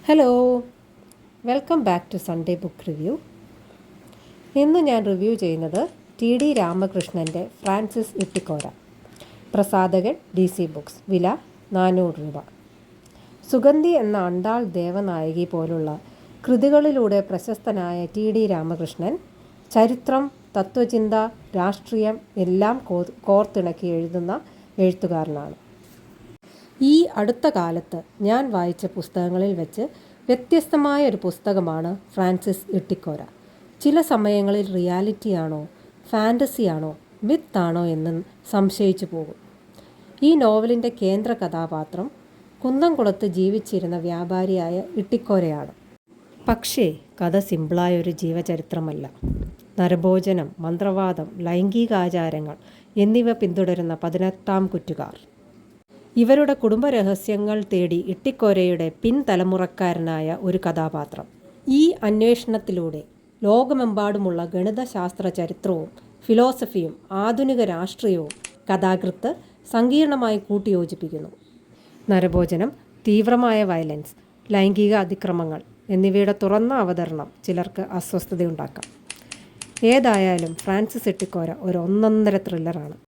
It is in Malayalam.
Hello, welcome back to Sunday book review. ഇന്ന് ഞാൻ റിവ്യൂ ചെയ്യുന്നത് ടി.ഡി. രാമകൃഷ്ണൻ്റെ ഫ്രാൻസിസ് ഇട്ടിക്കോര. പ്രസാധകൻ DC ബുക്സ്. വില 400 രൂപ. സുഗന്ധി എന്ന അണ്ടാൾ ദേവനായകി പോലുള്ള കൃതികളിലൂടെ പ്രശസ്തനായ ടി.ഡി. രാമകൃഷ്ണൻ ചരിത്രം, തത്വചിന്ത, രാഷ്ട്രീയം എല്ലാം കോർത്തിണക്കി എഴുതുന്ന എഴുത്തുകാരനാണ്. ഈ അടുത്ത കാലത്ത് ഞാൻ വായിച്ച പുസ്തകങ്ങളിൽ വെച്ച് വ്യത്യസ്തമായ ഒരു പുസ്തകമാണ് ഫ്രാൻസിസ് ഇട്ടിക്കോര. ചില സമയങ്ങളിൽ റിയാലിറ്റിയാണോ, ഫാൻറ്റസിയാണോ, മിത്താണോ എന്ന് സംശയിച്ചു പോകും. ഈ നോവലിൻ്റെ കേന്ദ്ര കഥാപാത്രം കുന്നംകുളത്ത് ജീവിച്ചിരുന്ന വ്യാപാരിയായ ഇട്ടിക്കോരയാണ്. പക്ഷേ കഥ സിമ്പിളായൊരു ജീവചരിത്രമല്ല. നരഭോജനം, മന്ത്രവാദം, ലൈംഗികാചാരങ്ങൾ എന്നിവ പിന്തുടരുന്ന 18ാം കുറ്റുകാർ. ഇവരുടെ കുടുംബരഹസ്യങ്ങൾ തേടി ഇട്ടിക്കോരയുടെ പിൻതലമുറക്കാരനായ ഒരു കഥാപാത്രം. ഈ അന്വേഷണത്തിലൂടെ ലോകമെമ്പാടുമുള്ള ഗണിതശാസ്ത്ര ചരിത്രവും ഫിലോസഫിയും ആധുനിക രാഷ്ട്രീയവും കഥാകൃത്ത് സങ്കീർണമായി കൂട്ടിയോജിപ്പിക്കുന്നു. നരഭോജനം, തീവ്രമായ വയലൻസ്, ലൈംഗിക അതിക്രമങ്ങൾ എന്നിവയുടെ തുറന്ന അവതരണം ചിലർക്ക് അസ്വസ്ഥതയുണ്ടാക്കാം. ഏതായാലും ഫ്രാൻസിസ് ഇട്ടിക്കോര ഒരു ഒന്നൊന്നര ത്രില്ലറാണ്.